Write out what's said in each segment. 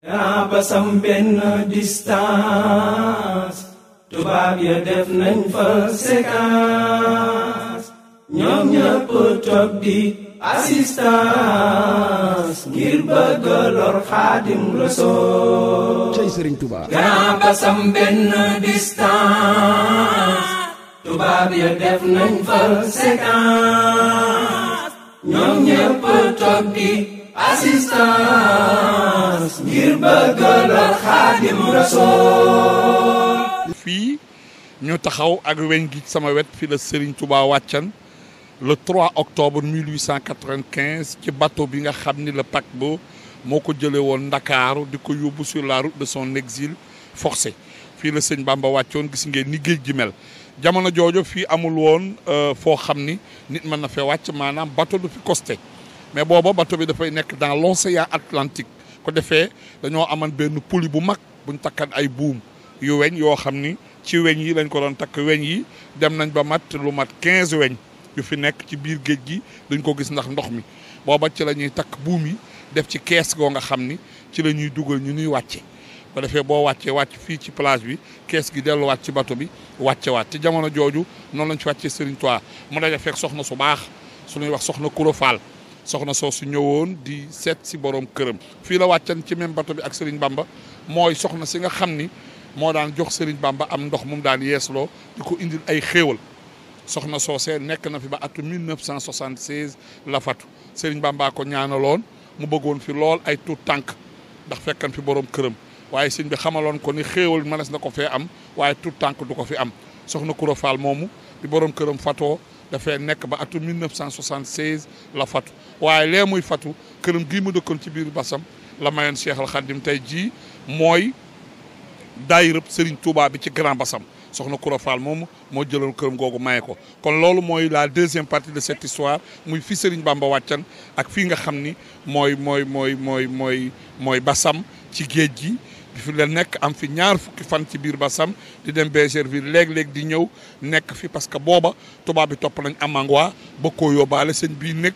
yaa basam benn distance tubaab ya def nañ fa séquence ñoom ñëpp toog di assistance ngir bëgg lor Xaadim Rasuul cey Sëriñ Tuuba yaa basam benn distance tubaab ya def nañ fa séquence ñoom ñëpp toog di assistance ngir bëgg lor Xaadim Rasuul. fii ñu taxaw ak weñ gi sama wet fii la Serigne Touba wàccan le 3 octobre 1895 ci bateau bi nga xam ni le paquebot moo ko jëlee woon Ndakaaru di ko yóbbu sur la route de son exil forcé fii la sëñ Bamba wàccoon gis ngeen ni géej gi mel jamono jooju fii amul woon foo xam ni nit mën na fee wàcc maanaam bateau du fi costé mais booba bateau bi dafay nekk dans l'océan Atlantique ko defee dañoo amoon benn puli bu mag buñ takkan ay buum yu weñ yoo xam ni ci weñ yi lañ ko doon takk weñ yi dem nañ ba mat lu mat 15 weñ yu fi nekk ci biir géej gi duñ ko gis ndax ndox mi booba ci la ñuy takk buum yi def ci kees goo nga xam ni ci la ñuy dugal ñu ñuy wàcce ko defee boo wàccee wàcc fii ci plage bi kees gi delluwaat ci bateau bi wàccewaat ci jamono jooju noonu lañ ci wàccee Serigne Touba mu daje fekk soxna su baax su ñuy wax soxna Kouro Fall soxna soo su ñëwoon di seet si borom këram fii la wàccan ci même bateau bi ak Serigne Bamba mooy soxna si nga xam ni moo daan jox Serigne Bamba am ndox mu daan yeesloo di ko indil ay xéewal soxna soosee nekk na fi ba atu 1976 la fatu Serigne Bamba ko ñaanaloon mu bëggoon fi lool ay tuut tànk ndax fekkan fi borom këram waaye sëñ bi xamaloon ko ni xéewal mënees na ko fee am waaye tuut tànk du ko fi am soxna Kouro Fall moomu di borom këram fatoo dafay nekk ba atu 1976 la fatu waaye lee muy fatu këram gii mu dëkkoon ci biir basam la mayoon Cheikh Al Khadim tey jii mooy daayirëb Serigne Touba bi ci Grand Bassam soxna Kouro Fall moomu moo jëloon këram googu maye ko kon loolu mooy la deuxième partie de cette histoire muy fi Serigne Bamba wàccan ak fii nga xam ni mooy Bassam ci géej gi bi fi la nekk am fi ñaar fukki fan ci biir Bassam di dem Bergerville léeg-léeg di ñëw nekk fi parce que booba tubaab bi topp nañ Amangua ba koo yóbbaale sëñ bii nekk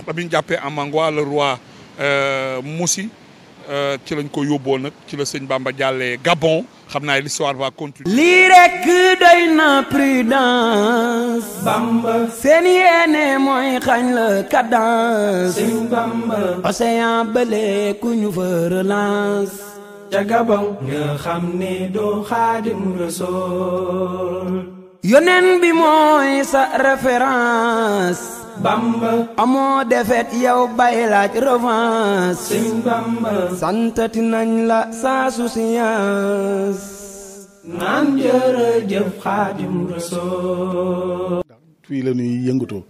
ba bi ñu jàppee Amangua le roi Moussi ci lañ ko yóbboo nag ci la sëñ Bamba jàllee Gabon xam naa l'histoire va continuer. lii rek doy na prudence. Bamba seen yéene mooy xañ la cadence. sëñ Bamba océan bële ku ñu fa relance. ca Gabon nga xam ne doo Xaadim Rasuul. yonen bi mooy sa référence. Bamba amoo defet yow bay laaj revanche. sëñ Bamba santati nañ la sa souciance. naan jërëjëf Xaadim Rasuul. fii la ñuy yëngatoo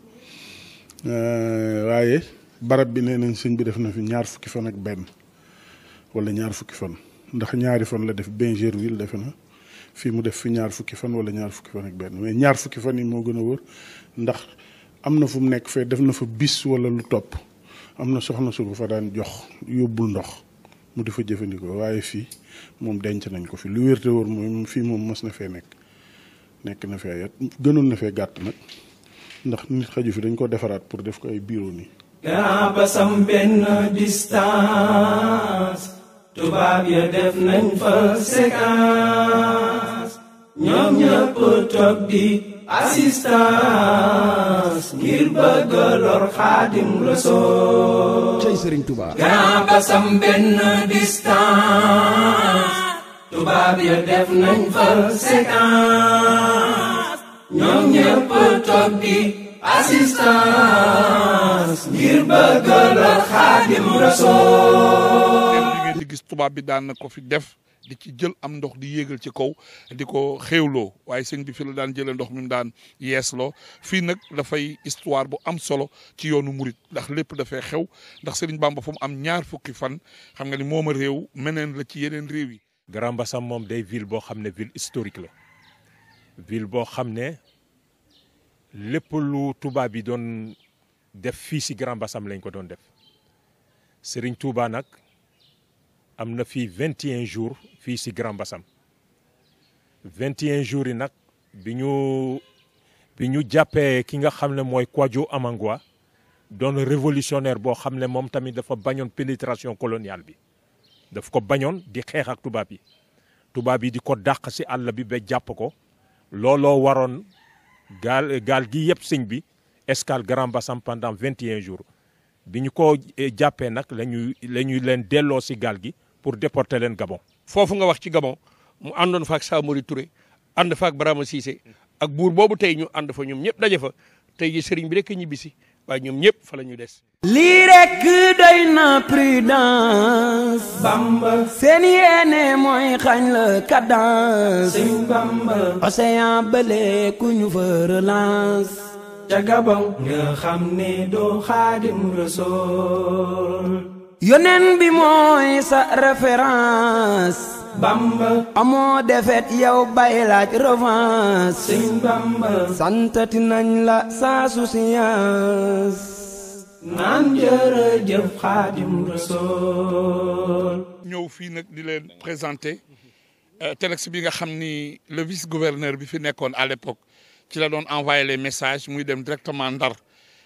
waaye barab bi nee nañ sëñ bi def na fi ñaar fukki fan ak benn wala ñaar fukki fan ndax ñaari fan la def Bergerville defe na fii mu def fi ñaar fukki fan wala ñaar fukki fan ak benn mais ñaar fukki fan yi moo gën a wër ndax am na fu mu nekk fee def na fa bis wala lu topp am na soxna su ko fa daan jox yóbbul ndox mu di fa jëfandikoo waaye fii moom denc nañ ko fi lu wérte wóor mooy fii moom mos na fee nekk na fee yat gënoon na fee gàtt nag ndax nit xaju fi dañ ko defaraat pour def ko ay bureau nii. yaa basam benn distance tubaab ya def nañ fa séquence ñoom ñëpp toog di assistance ngir bëgg lor Xaadim Rasuul. cey Sëriñ Tuuba yaa basam benn distance tubaab ya def nañ fa séquence ñoom ñëpp toog di assistance ngir bëgg lor Xaadim Rasuul. li ngeen di gis tubaab bi daan na ko fi def di ci jël am ndox di yéegal ci kaw di ko xéewloo waaye sëñ bi fi la daan jëlee ndox mi mu daan yeesloo fii nag dafay histoire bu am solo ci yoonu murit ndax lépp dafay xew ndax Serigne Bamba fu mu am ñaar fukki fan xam nga ni moom a réew meneen la ci yeneen réew yi. Grand Bassam moom day ville boo xam ne ville historique la ville boo xam ne lépp lu tubaab yi doon def fii si Grand Bassam lañ ko doon def Serigne Touba nag am na fii 21 jours fii si Grand Bassam 21 jours yi nag bi ñu jàppee ki nga xam ne mooy Kwadjo Amangua doon révolutionnaire boo xam ne moom tamit dafa bañoon pénétration coloniale bi daf ko bañoon di xeex ak tubaab yi di ko dàq si àll bi ba jàpp ko looloo waroon gaal gi yëpp sëñ bi escale Grand Bassam pendant 21 jours bi ñu ko jàppee nag la ñuy leen delloo si gaal gi pour déporter leen Gabon. foofu nga wax ci Gabon mu àndoon fa ak Samori Touré ànd fa ak Barama Cissé ak buur boobu tey ñu ànd fa ñoom ñëpp daje fa tey ji sëriñ bi rek ñibbisi waaye ñoom ñëpp fa la ñu des. lii rek doy na prudence. Bamba seen yéene mooy xañ la cadence. Sëñ Bamba océan bële ku ñu fa relance. ca Gabon nga xam ne doo Xaadim Rasool. yonen bi mooy sa référence. Bamba amoo defet yow bay laaj revanche. Sëñ Bamba santati nañ la sa souciance. naan jërëjëf Xaadim Rasool. ñëw fii nag di leen présenter telex bi nga xam ni le vice gouverneur bi fi nekkoon à l'époque ci la doon envoyé les messages muy dem directement Ndar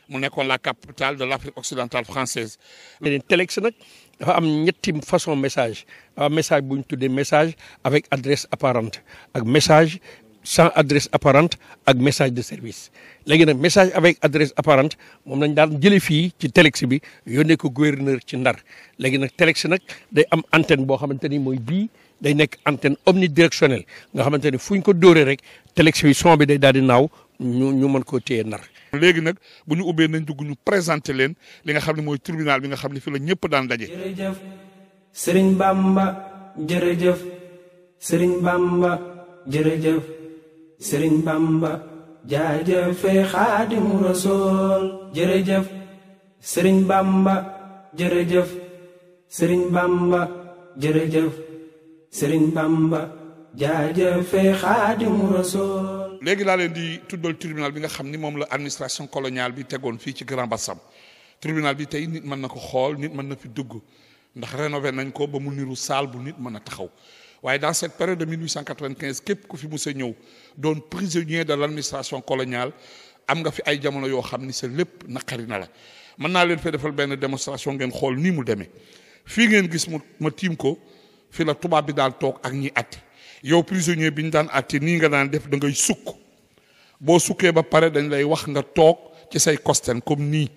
mu nekkoon la capitale de l'Afrique occidentale française. leneen telex nag dafa am ñetti façon message dafa am message bu ñu tuddee message avec adresse apparente ak message sans adresse apparente ak message de service. léegi nag message avec adresse apparente moom lañ daan jëlee fii ci telex bi yónnee ko gouverneur ci Ndar léegi nag telex nag day am antenne boo xamante ni mooy bii day nekk antenne omnidirectionnelle nga xamante ni fu ñu ko dóoree rek telex bi son bi day daal di naaw ñu mën koo téye Ndar. léegi nag bu ñu ubbee nañ dugg ñu présenter leen li nga xam ne mooy tribunal bi nga xam ne fi la ñëpp daan daje. jërëjëf Sëriñ Bamba jërëjëf Sëriñ Bamba jërëjëf Sëriñ Bamba jaajëfe Xaadimu Rasool. jërëjëf Sëriñ Bamba jërëjëf Sëriñ Bamba jërëjëf Sëriñ Bamba jaajëfe Xaadimu Rasool. léegi laa leen di tuddal tribunal bi nga xam ni moom la administration coloniale bi tegoon fii ci Grand Bassam tribunal bi tey nit mën na ko xool nit mën na fi dugg ndax rénové nañ ko ba mu niru salle bu nit mën a taxaw waaye dans cette période de 1895 képp ku fi mus a ñëw doon prisonnier de l'administration coloniale am nga fi ay jamono yoo xam ni sa lépp naqari na la. mën naa leen fee defal benn démonstration ngeen xool nii mu demee fii ngeen gis ma tiim ko fi la tubaab bi daan toog ak ñi atti yow prisonnier bi ñu daan atti nii nga daan def da ngay sukk boo sukkee ba pare dañ lay wax nga toog ci say kosten comme nii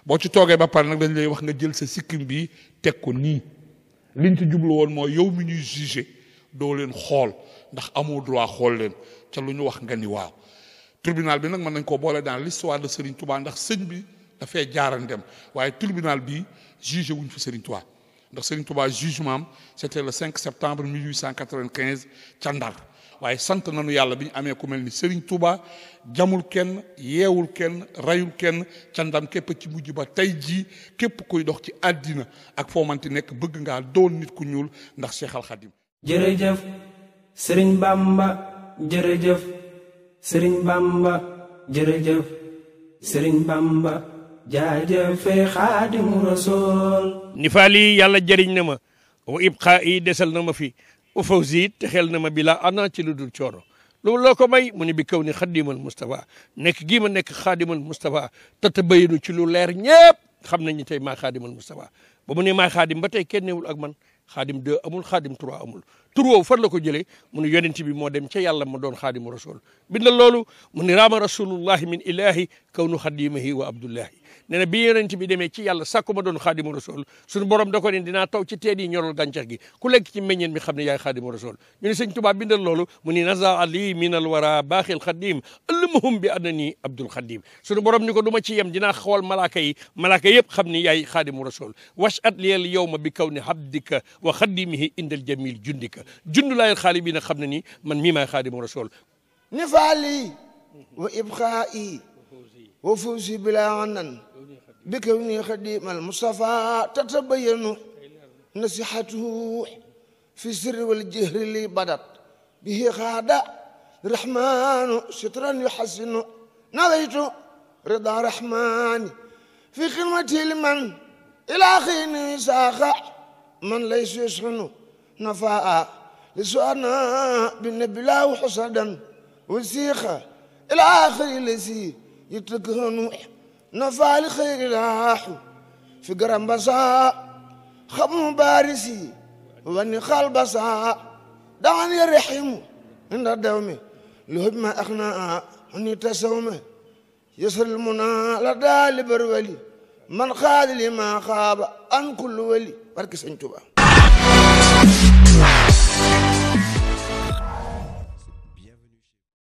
boo ci toogee ba pare nag dañ lay wax nga jël sa sikkim bi teg ko nii liñ ci jublu woon mooy yow mi ñuy jugé doo leen xool ndax amoo droit xool leen ca lu ñu wax nga ni waaw. tribunal bi nag mën nañ koo boole dans l'histoire de Serigne Touba ndax sëñ bi dafay jaaran dem waaye tribunal bi jugé wuñ fi Serigne Touba ndax Serigne Touba jugement am c'était le 5 septembre 1895 ca Ndar waaye sant nañu yàlla bi ñu amee ku mel ni Serigne Touba jamul kenn yeewul kenn rayul kenn ca ndam képp ci mujj ba tey jii képp kuy dox ci àddina ak foo manti nekk bëgg ngaa doon nit ku ñuul ndax Cheikh Al Khadim. jërëjëf Sëriñ Bamba jërëjëf Sëriñ Bamba jërëjëf Sëriñ Bamba jaajëfe Xaadimu Rasool. ni faa lii yàlla jëriñ na ma wa ibqa yi desal na ma fi u fawzi te xel na ma bi laa ana ci lu dul coono loolu loo ko may mu ne bi kaw ni xadimal Moustapha nekk gii ma nekk xaadimal Moustapha te bayinu ci lu leer ñëpp xam nañ ni tey maa xaadimal Moustapha ba mu ne maa xaadim ba tey kenn newul ak man xaadim 2 amul xaadim 3 amul tur woowu fan la ko jëlee mu ne yonent bi moo dem ca yàlla ma doon xaadimu rasul bindal loolu mu ne raama rasulullahi min ilahi kawnu xadimahi wa abdullahi nee na bi yonent bi demee ci yàlla sàkku ma doon xaadimu rasul suñu borom da ko ne dinaa taw ci teen yi ñoral gàncax gi ku lekk ci meññeen mi xam ne yaay xaadimu rasul ñu ne sëñ Tuubaa bindal loolu mu ni naza ali min al wara baaxil xadim allamahum bi annani abdul xadim suñu borom ni ko du ma ci yem dinaa xool malaaka yëpp xam ni yaay xaadimu rasul wash at liyal yawma bi kaw ni habdika wa xadimihi indal jamil jundika jundulaayal xaali bi nag xam ne ni man mii maay xaadimu rasul nifaali wa ibxaa'i wa fuusi bila anan bi kawni xadimal Mustafa tatabayanu nasihatuhu fi sirri wal jahri li badat bihi xaada rahmanu sitran yuhassinu nawaytu rida rahmani fi xidmati liman ila xini saaxa man laysa yusxinu nafaa li suana bi nabilaahu xusadan wasiixa ila axiri lasi يتكهنوا نفال خير راحوا في قرن بصا خم بارسي wani xalbasa daan ya rahimu inda dawmi luhub ma akhna ani tasawme yasrul muna la dali barwali man khadili ma khaba an kullu wali barke Sëñ Tuubaa